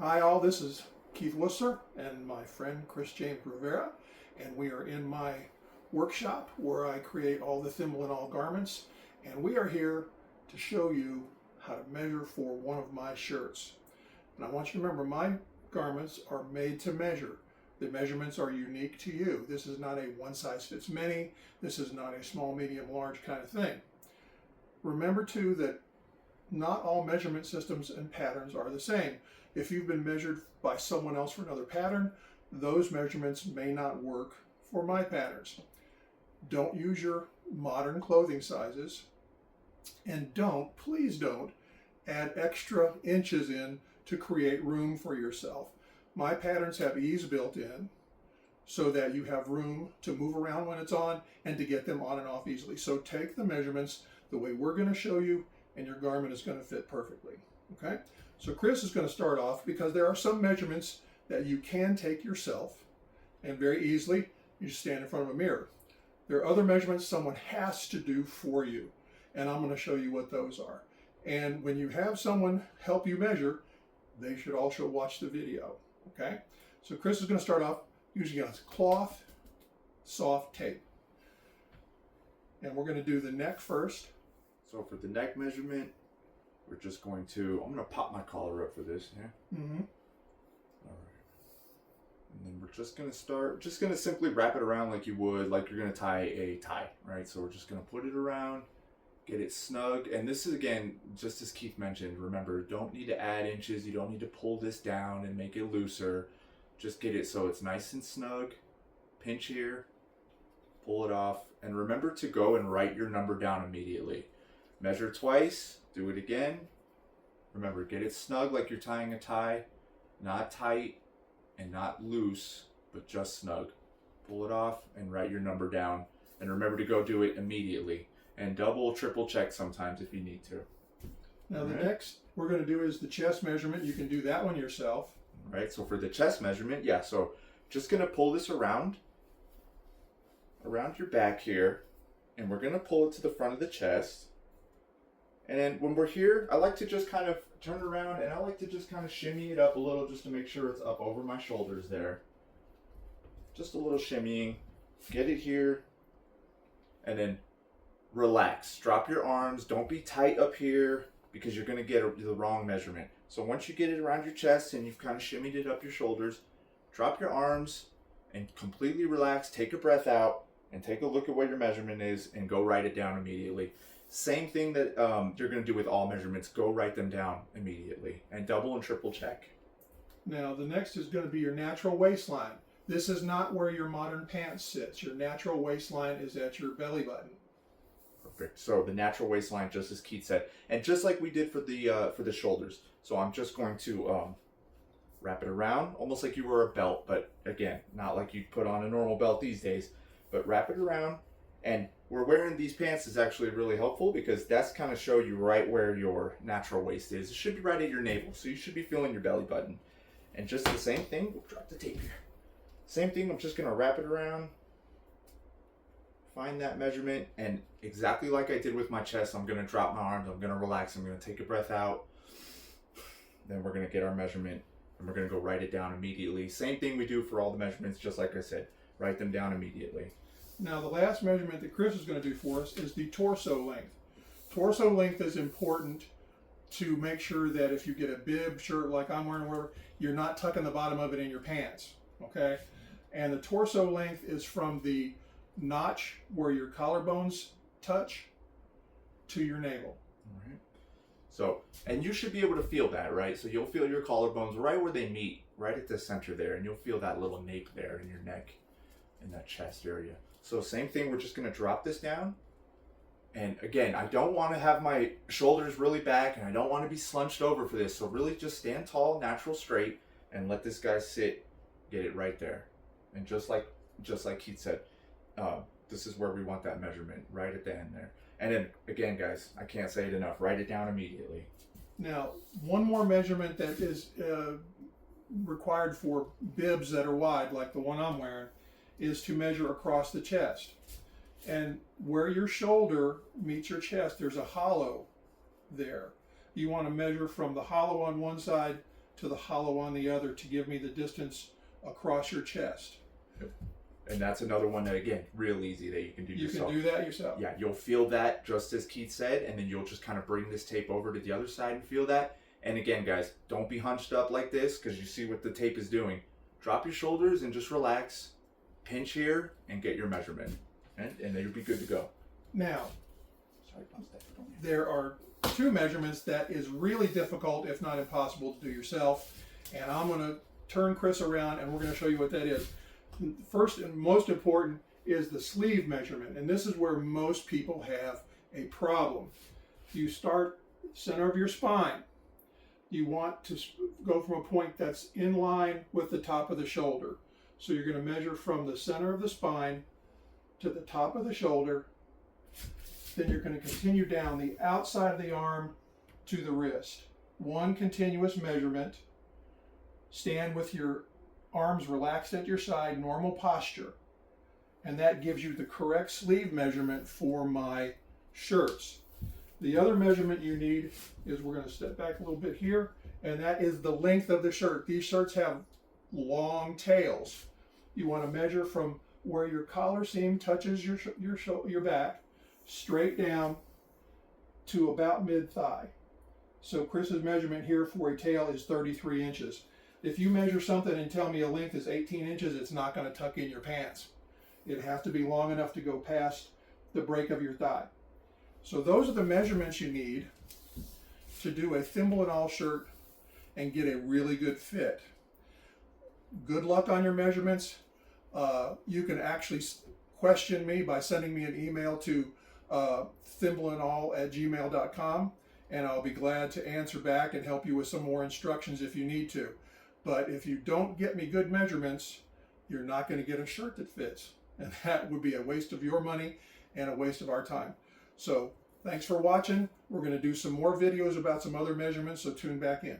Hi all, this is Keith Wusser and my friend Chris James Rivera, and we are in my workshop where I create all the Thimble Awl garments, and we are here to show you how to measure for one of my shirts. And I want you to remember, my garments are made to measure. The measurements are unique to you. This is not a one size fits many. This is not a small, medium, large kind of thing. Remember too that not all measurement systems and patterns are the same. If you've been measured by someone else for another pattern, those measurements may not work for my patterns. Don't use your modern clothing sizes, and please don't, add extra inches in to create room for yourself. My patterns have ease built in so that you have room to move around when it's on and to get them on and off easily. So take the measurements the way we're going to show you, and your garment is going to fit perfectly. Okay? So Chris is going to start off because there are some measurements that you can take yourself and very easily you just stand in front of a mirror. There are other measurements someone has to do for you, and I'm going to show you what those are. And when you have someone help you measure, they should also watch the video. Okay? So Chris is going to start off using a cloth soft tape. And we're going to do the neck first. So for the neck measurement, we're just going to, I'm going to pop my collar up for this, yeah? Mm-hmm. All right. And then we're just going to start, just going to simply wrap it around like you would, like you're going to tie a tie, right? So we're just going to put it around, get it snug. And this is, again, just as Keith mentioned, remember, don't need to add inches. You don't need to pull this down and make it looser. Just get it so it's nice and snug. Pinch here, pull it off. And remember to go and write your number down immediately. Measure twice, do it again. Remember, get it snug like you're tying a tie, not tight and not loose, but just snug. Pull it off and write your number down. And remember to go do it immediately. And double, triple check sometimes if you need to. Now the next we're going to do is the chest measurement. You can do that one yourself. All right, so for the chest measurement, yeah, so just going to pull this around your back here, and we're going to pull it to the front of the chest. And then when we're here, I like to just kind of turn around and I like to just kind of shimmy it up a little just to make sure it's up over my shoulders there. Just a little shimmying. Get it here. And then relax. Drop your arms. Don't be tight up here because you're going to get the wrong measurement. So once you get it around your chest and you've kind of shimmied it up your shoulders, drop your arms and completely relax. Take a breath out and take a look at what your measurement is and go write it down immediately. Same thing that you're going to do with all measurements. Go write them down immediately and double and triple check. Now the next is going to be your natural waistline. This is not where your modern pants sits. Your natural waistline is at your belly button. Perfect. So the natural waistline, just as Keith said, and just like we did for the shoulders. So I'm just going to wrap it around, almost like you were a belt, but again, not like you put on a normal belt these days. But wrap it around. And we're wearing these pants is actually really helpful because that's kind of show you right where your natural waist is. It should be right at your navel, so you should be feeling your belly button. And just the same thing, we'll drop the tape here. Same thing, I'm just gonna wrap it around, find that measurement, and exactly like I did with my chest, I'm gonna drop my arms, I'm gonna relax, I'm gonna take a breath out, then we're gonna get our measurement, and we're gonna go write it down immediately. Same thing we do for all the measurements, just like I said, write them down immediately. Now the last measurement that Chris is going to do for us is the torso length. Torso length is important to make sure that if you get a bib shirt like I'm wearing, whatever, you're not tucking the bottom of it in your pants, okay? And the torso length is from the notch where your collarbones touch to your navel. All right. So, and you should be able to feel that, right? So you'll feel your collarbones right where they meet, right at the center there, and you'll feel that little nape there in your neck, in that chest area. So same thing, we're just going to drop this down. And again, I don't want to have my shoulders really back and I don't want to be slunched over for this. So really just stand tall, natural, straight, and let this guy sit, get it right there. And just like Keith said, this is where we want that measurement, right at the end there. And then again, guys, I can't say it enough, write it down immediately. Now, one more measurement that is required for bibs that are wide, like the one I'm wearing, is to measure across the chest. And where your shoulder meets your chest, there's a hollow there. You want to measure from the hollow on one side to the hollow on the other to give me the distance across your chest. And that's another one that, again, real easy that you can do yourself. You can do that yourself. Yeah, you'll feel that just as Keith said, and then you'll just kind of bring this tape over to the other side and feel that. And again, guys, don't be hunched up like this because you see what the tape is doing. Drop your shoulders and just relax. Pinch here and get your measurement. And then you'll be good to go. Now, Sorry, there are two measurements that is really difficult, if not impossible, to do yourself. And I'm going to turn Chris around and we're going to show you what that is. First and most important is the sleeve measurement. And this is where most people have a problem. You start center of your spine. You want to go from a point that's in line with the top of the shoulder. So you're going to measure from the center of the spine to the top of the shoulder. Then you're going to continue down the outside of the arm to the wrist. One continuous measurement. Stand with your arms relaxed at your side, normal posture. And that gives you the correct sleeve measurement for my shirts. The other measurement you need is, we're going to step back a little bit here, and that is the length of the shirt. These shirts have long tails. You want to measure from where your collar seam touches your back, straight down to about mid-thigh. So Chris's measurement here for a tail is 33 inches. If you measure something and tell me a length is 18 inches, it's not going to tuck in your pants. It has to be long enough to go past the break of your thigh. So those are the measurements you need to do a Thimble Awl shirt and get a really good fit. Good luck on your measurements. You can actually question me by sending me an email to thimbleandall@gmail.com, and I'll be glad to answer back and help you with some more instructions if you need to. But if you don't get me good measurements, you're not going to get a shirt that fits. And that would be a waste of your money and a waste of our time. So thanks for watching. We're going to do some more videos about some other measurements, so tune back in.